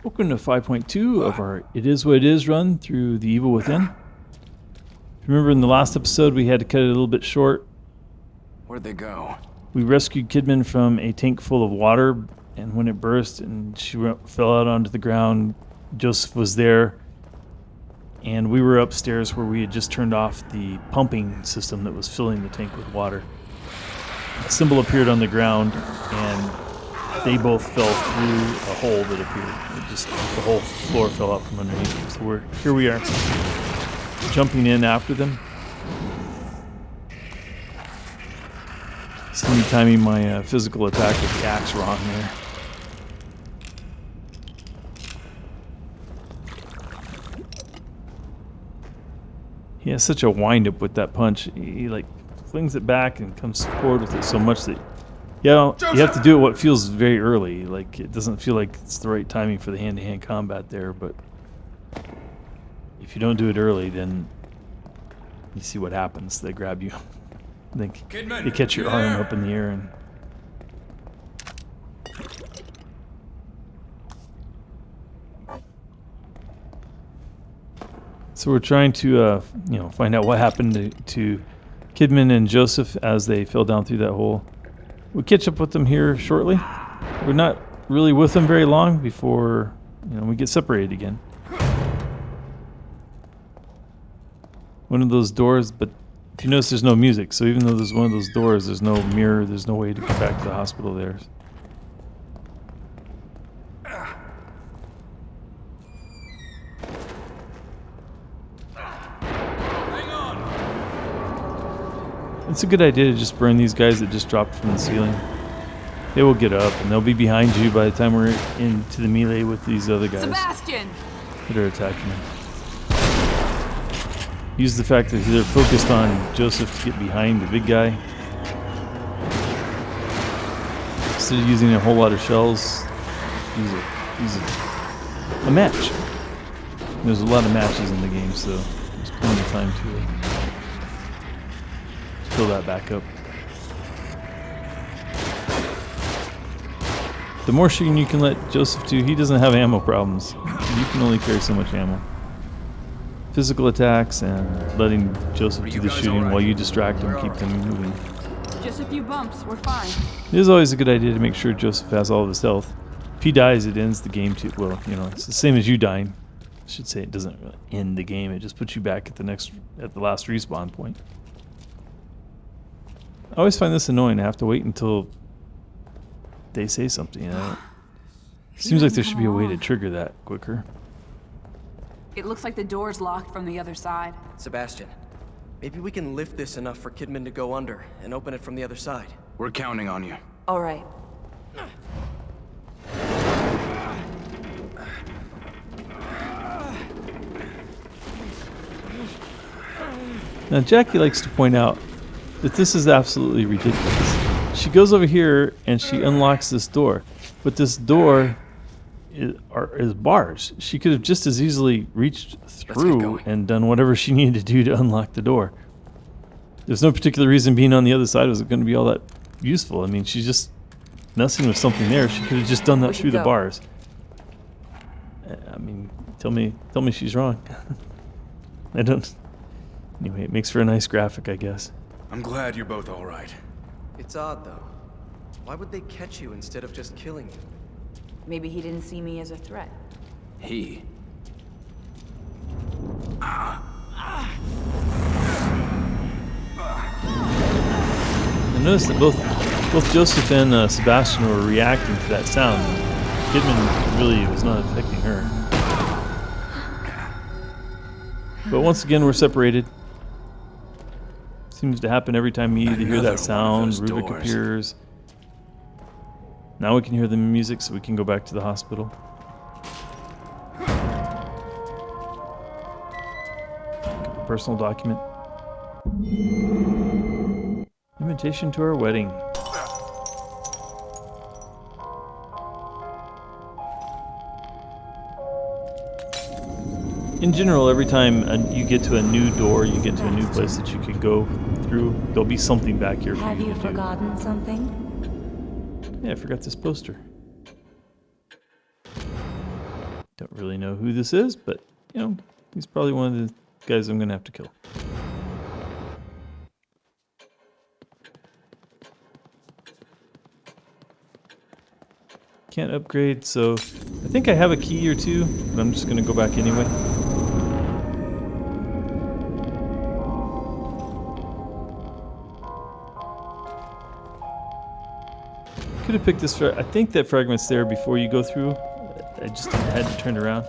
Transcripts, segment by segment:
Welcome to 5.2 of our It Is What It Is run through The Evil Within. Remember in the last episode we had to cut it a little bit short. Where'd they go? We rescued Kidman from a tank full of water, and when it burst and she fell out onto the ground, Joseph was there, and we were upstairs where we had just turned off the pumping system that was filling the tank with water. A symbol appeared on the ground, and they both fell through a hole that appeared. The whole floor fell out from underneath them. So here we are, jumping in after them. See me timing my physical attack with the axe wrong there. He has such a wind-up with that punch. He like flings it back and comes forward with it so much that you have to do it what feels very early. Like, it doesn't feel like it's the right timing for the hand-to-hand combat there, but if you don't do it early, then you see what happens. They grab you. They catch your arm up in the air, and so we're trying to find out what happened to Kidman and Joseph as they fell down through that hole. We'll catch up with them here shortly. We're not really with them very long before we get separated again. One of those doors, but if you notice, there's no music. So even though there's one of those doors, there's no mirror. There's no way to get back to the hospital there. It's a good idea to just burn these guys that just dropped from the ceiling. They will get up, and they'll be behind you by the time we're into the melee with these other guys Sebastian! that are attacking them. Use the fact that they're focused on Joseph to get behind the big guy. Instead of using a whole lot of shells, use a match. There's a lot of matches in the game, so there's plenty of time to fill that back up. The more shooting you can let Joseph do, he doesn't have ammo problems. You can only carry so much ammo. Physical attacks and letting Joseph do the shooting while you distract him, keep them moving. Just a few bumps, we're fine. It is always a good idea to make sure Joseph has all of his health. If he dies, it ends the game too. Well, it's the same as you dying. I should say it doesn't really end the game. It just puts you back at the last respawn point. I always find this annoying. I have to wait until they say something. Seems like there should be a way to trigger that quicker. It looks like the door's locked from the other side. Sebastian, maybe we can lift this enough for Kidman to go under and open it from the other side. We're counting on you. All right. Now, Jackie likes to point out that this is absolutely ridiculous. She goes over here and she unlocks this door, but this door is bars. She could have just as easily reached through and done whatever she needed to do to unlock the door. There's no particular reason being on the other side was going to be all that useful. I mean, she's just messing with something there. She could have just done that through the bars. I mean, tell me she's wrong. I don't. Anyway, it makes for a nice graphic, I guess. I'm glad you're both all right. It's odd, though. Why would they catch you instead of just killing you? Maybe he didn't see me as a threat. He? I noticed that both Joseph and Sebastian were reacting to that sound. Kidman really was not affecting her. But once again, we're separated. Seems to happen every time you either hear that sound, Rubik appears. Now we can hear the music, so we can go back to the hospital. Personal document. Invitation to our wedding. In general, every time you get to a new door, you get to a new place that you can go through, there'll be something back here for Have you you to do. forgotten something? Yeah, I forgot this poster. Don't really know who this is, but, you know, he's probably one of the guys I'm going to have to kill. Can't upgrade, so I think I have a key or two, but I'm just going to go back anyway. Could have picked this. I think that fragment's there before you go through. I just had to turn around.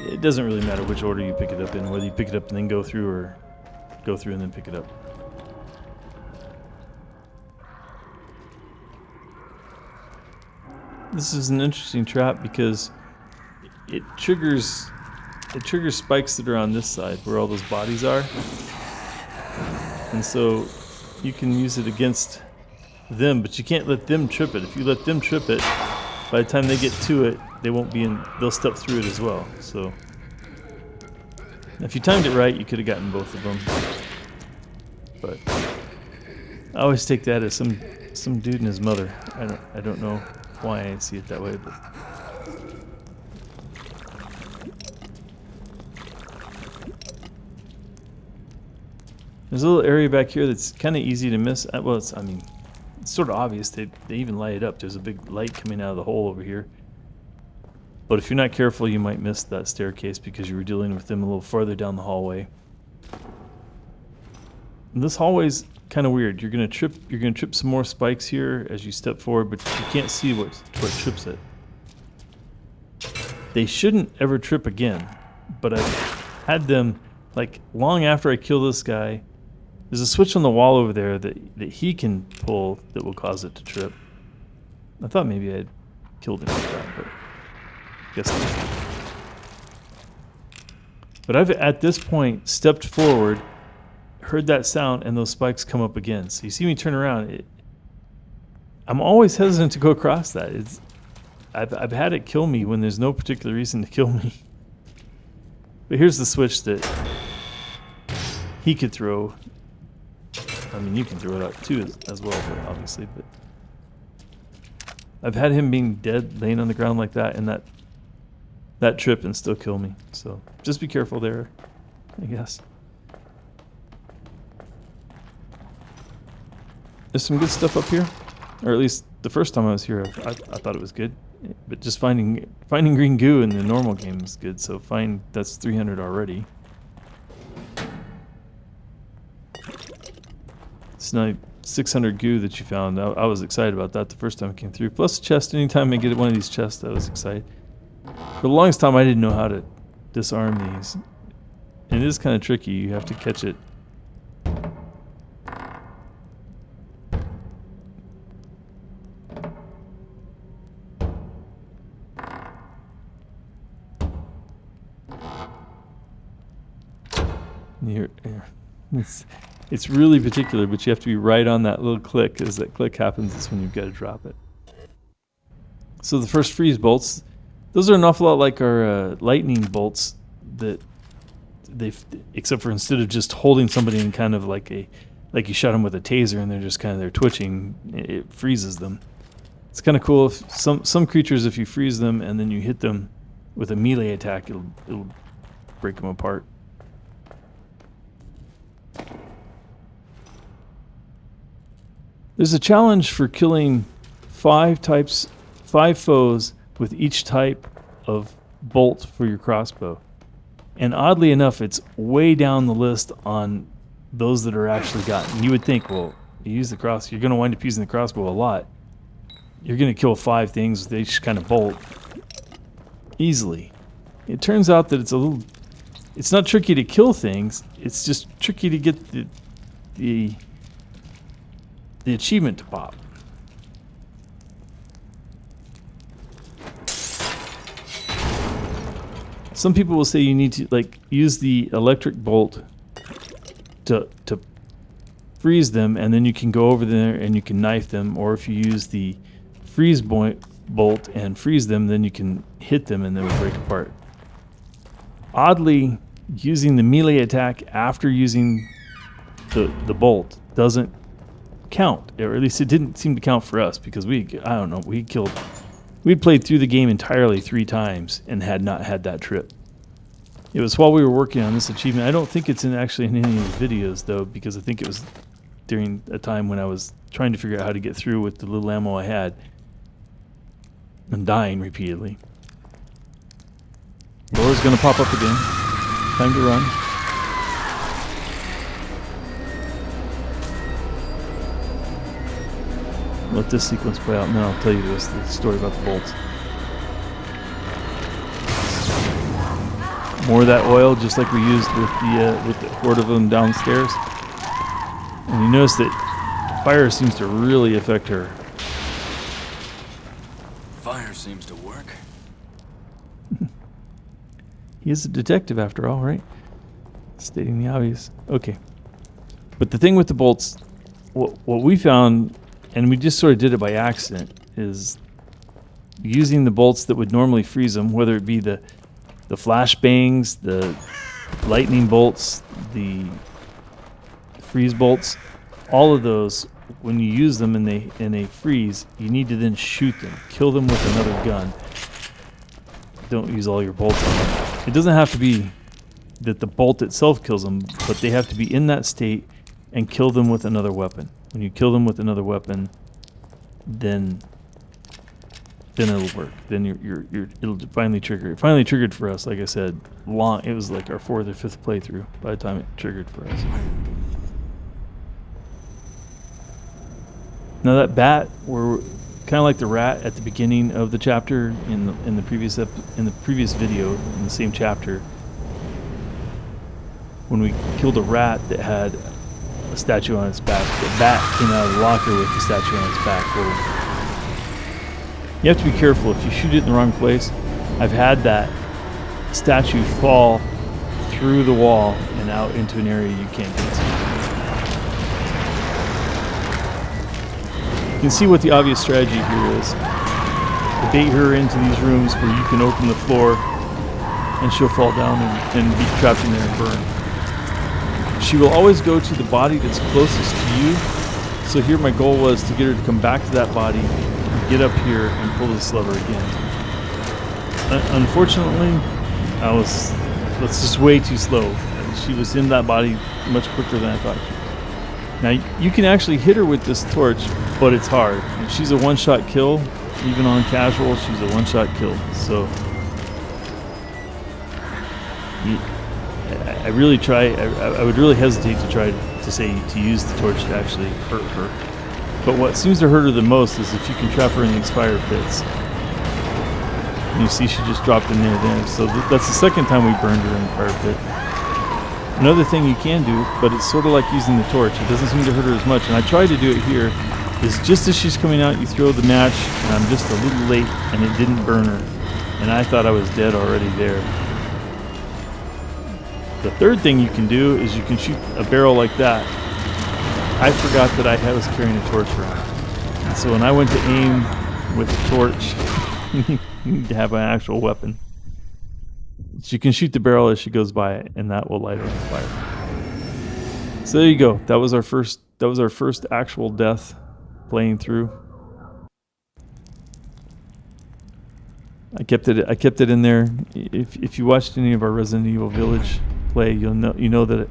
It doesn't really matter which order you pick it up in, whether you pick it up and then go through or go through and then pick it up. This is an interesting trap because it triggers spikes that are on this side where all those bodies are. And so you can use it against them, but you can't let them trip it. If you let them trip it, by the time they get to it, they won't be in, they'll step through it as well. So if you timed it right, you could have gotten both of them. But I always take that as some dude and his mother. I don't know why I see it that way, but there's a little area back here that's kind of easy to miss. Well, it's sort of obvious. They even light it up. There's a big light coming out of the hole over here. But if you're not careful, you might miss that staircase because you were dealing with them a little farther down the hallway. And this hallway's kind of weird. You're gonna trip some more spikes here as you step forward, but you can't see what trips it. They shouldn't ever trip again, but I've had them, like, long after I kill this guy. There's a switch on the wall over there that he can pull that will cause it to trip. I thought maybe I had killed him with that, but guess not. But I've, at this point, stepped forward, heard that sound, and those spikes come up again. So you see me turn around. I'm always hesitant to go across that. I've had it kill me when there's no particular reason to kill me. But here's the switch that he could throw. I mean, you can throw it out too as well, but obviously. But I've had him being dead, laying on the ground like that, and that trip and still kill me. So just be careful there, I guess. There's some good stuff up here, or at least the first time I was here, I thought it was good. But just finding green goo in the normal game is good. So that's 300 already. It's now 600 goo that you found. I was excited about that the first time it came through. Plus a chest. Anytime I get one of these chests, I was excited. For the longest time, I didn't know how to disarm these. And it is kind of tricky. You have to catch it. It's really particular, but you have to be right on that little click. As that click happens, is when you've got to drop it. So the first freeze bolts, those are an awful lot like our lightning bolts, that except for instead of just holding somebody in kind of like you shot them with a taser and they're just kind of there twitching, it freezes them. It's kind of cool. If some creatures, if you freeze them and then you hit them with a melee attack, it'll break them apart. There's a challenge for killing 5 foes with each type of bolt for your crossbow. And oddly enough, it's way down the list on those that are actually gotten. You would think, well, you're going to wind up using the crossbow a lot. You're going to kill 5 things with each kind of bolt easily. It turns out that it's not tricky to kill things, it's just tricky to get the achievement to pop. Some people will say you need to use the electric bolt to freeze them, and then you can go over there and you can knife them, or if you use the freeze bolt and freeze them, then you can hit them and they will break apart. Oddly, using the melee attack after using the bolt doesn't count, or at least it didn't seem to count for us, because we killed We'd played through the game entirely 3 times and had not had that trip. It was while we were working on this achievement. I don't think it's actually in any of the videos, though, because I think it was during a time when I was trying to figure out how to get through with the little ammo I had and dying repeatedly. Door's going to pop up again. Time to run. Let this sequence play out, and then I'll tell you the rest of the story about the bolts. More of that oil, just like we used with the horde of them downstairs. And you notice that fire seems to really affect her. Fire seems to work. He is a detective after all, right? Stating the obvious. Okay. But the thing with the bolts, what we found, and we just sort of did it by accident, is using the bolts that would normally freeze them, whether it be the flashbangs, the lightning bolts, the freeze bolts, all of those, when you use them and they freeze, you need to then shoot them, kill them with another gun. Don't use all your bolts on them. It doesn't have to be that the bolt itself kills them, but they have to be in that state and kill them with another weapon. When you kill them with another weapon, then it'll work. Then it'll finally trigger. It finally triggered for us, like I said, it was like our 4th or 5th playthrough by the time it triggered for us. Now that bat, we're kind of like the rat at the beginning of the chapter in the previous video in the same chapter. When we killed a rat that had a statue on its back, the bat came out of the locker with the statue on its back. Well, you have to be careful if you shoot it in the wrong place. I've had that statue fall through the wall and out into an area you can't get to. You can see what the obvious strategy here is. To bait her into these rooms where you can open the floor and she'll fall down and be trapped in there and burn. She will always go to the body that's closest to you. So here my goal was to get her to come back to that body, get up here, and pull this lever again. Unfortunately, that's just way too slow. She was in that body much quicker than I thought she would. Now, you can actually hit her with this torch, but it's hard. And she's a one-shot kill. Even on casual, she's a one-shot kill. So, I really try, I would really hesitate to try to say to use the torch to actually hurt her. But what seems to hurt her the most is if you can trap her in these fire pits. And you see she just dropped in there. So that's the second time we burned her in the fire pit. Another thing you can do, but it's sort of like using the torch. It doesn't seem to hurt her as much. And I tried to do it here, is just as she's coming out, you throw the match, and I'm just a little late, and it didn't burn her. And I thought I was dead already there. The third thing you can do is you can shoot a barrel like that. I forgot that I was carrying a torch around. And so when I went to aim with the torch, you need to have an actual weapon. So you can shoot the barrel as she goes by it, and that will light her on fire. So there you go. That was our first actual death playing through. I kept it in there. If you watched any of our Resident Evil Village play, you know that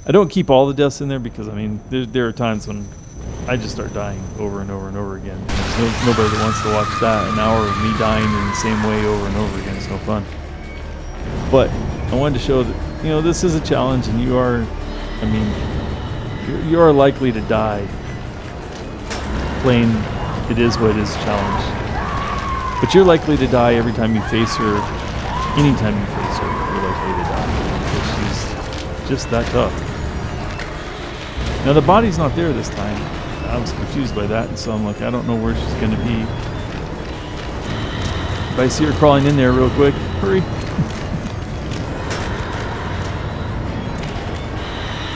I don't keep all the deaths in there because I mean there are times when I just start dying over and over and over again. And there's nobody that wants to watch that. An hour of me dying in the same way over and over again is no fun. But I wanted to show that this is a challenge, and you are likely to die playing It Is What It Is challenge. But you're likely to die every time you face her. Anytime you face her, you're likely to die because she's just that tough. Now the body's not there this time. I was confused by that, and so I'm like, I don't know where she's going to be. If I see her crawling in there real quick, hurry.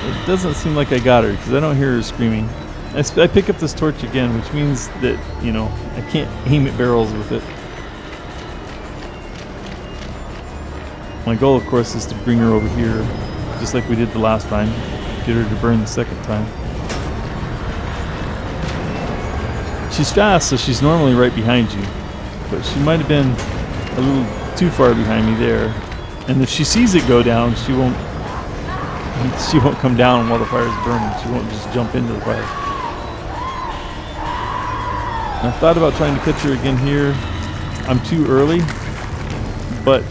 It doesn't seem like I got her because I don't hear her screaming. I pick up this torch again, which means that, I can't aim at barrels with it. My goal, of course, is to bring her over here, just like we did the last time. Get her to burn the second time. She's fast, so she's normally right behind you. but she might have been a little too far behind me there. And if she sees it go down, she won't come down while the fire is burning. She won't just jump into the fire. And I thought about trying to catch her again here. I'm too early, but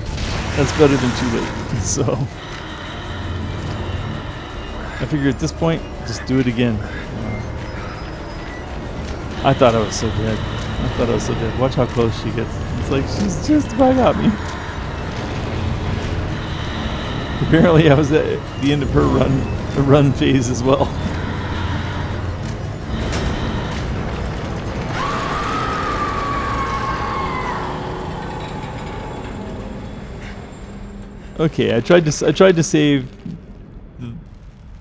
that's better than too late. So I figure at this point, just do it again. I thought I was so dead. Watch how close she gets. It's like she's just about got me. Apparently I was at the end of her run phase as well. Okay, I tried to save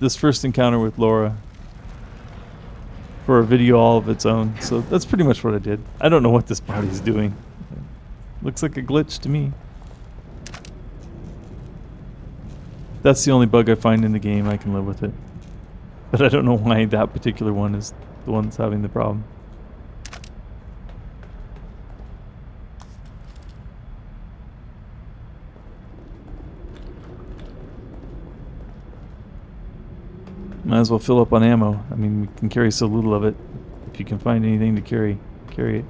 this first encounter with Laura for a video all of its own. So that's pretty much what I did. I don't know what this body's doing. Looks like a glitch to me. That's the only bug I find in the game. I can live with it. But I don't know why that particular one is the one that's having the problem. Might as well fill up on ammo. I mean, we can carry so little of it. If you can find anything to carry it.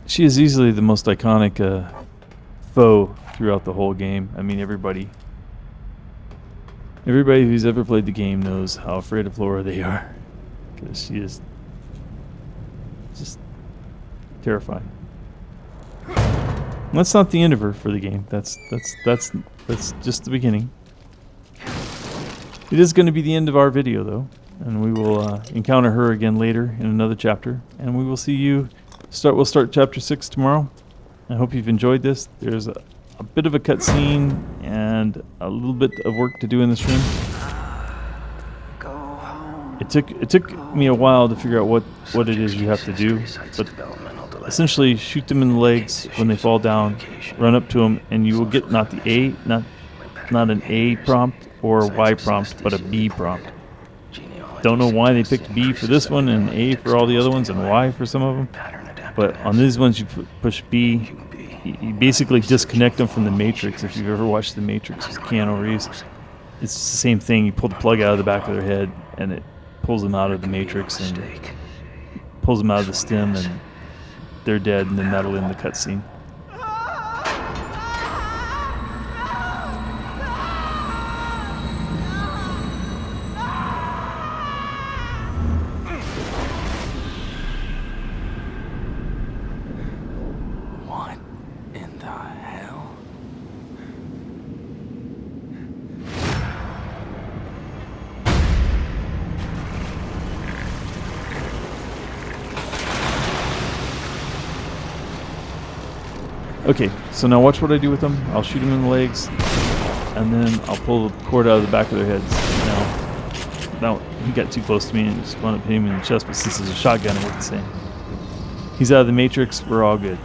She is easily the most iconic foe throughout the whole game. I mean, everybody who's ever played the game knows how afraid of Laura they are, because she is just terrifying. And that's not the end of her for the game. That's just the beginning. It is going to be the end of our video, though, and we will encounter her again later in another chapter, and we will see you. We'll start chapter 6 tomorrow. I hope you've enjoyed this. There's a bit of a cutscene and a little bit of work to do in this room. It took me a while to figure out what it is you have to do, but essentially shoot them in the legs when they fall down, run up to them, and you will get not an A prompt or a Y prompt, but a B prompt. Don't know why they picked B for this one and A for all the other ones and Y for some of them. But on these ones, you push B, you basically disconnect them from the Matrix. If you've ever watched the Matrix with Keanu Reeves, it's the same thing. You pull the plug out of the back of their head, and it pulls them out of the Matrix and pulls them out of the stem, and they're dead, and then that'll end the cutscene. Okay, so now watch what I do with them. I'll shoot them in the legs, and then I'll pull the cord out of the back of their heads. Now he got too close to me and just wound up hitting him in the chest, but since it's a shotgun, it worked the same. He's out of the Matrix, we're all good.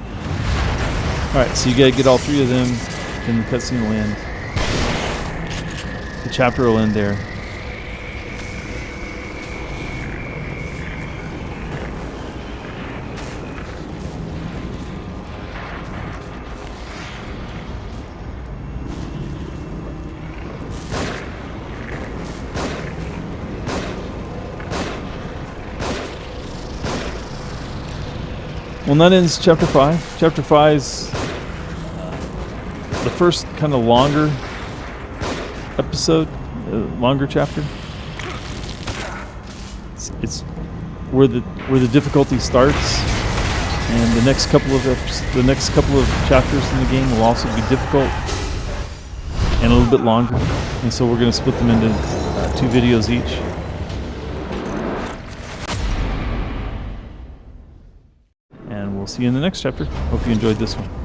Alright, so you gotta get all three of them, then the cutscene will end. The chapter will end there. Well, that ends chapter 5. Chapter 5 is the first kind of longer episode, longer chapter. It's where the difficulty starts, and the next couple of chapters in the game will also be difficult and a little bit longer. And so we're going to split them into 2 videos each. We'll see you in the next chapter. Hope you enjoyed this one.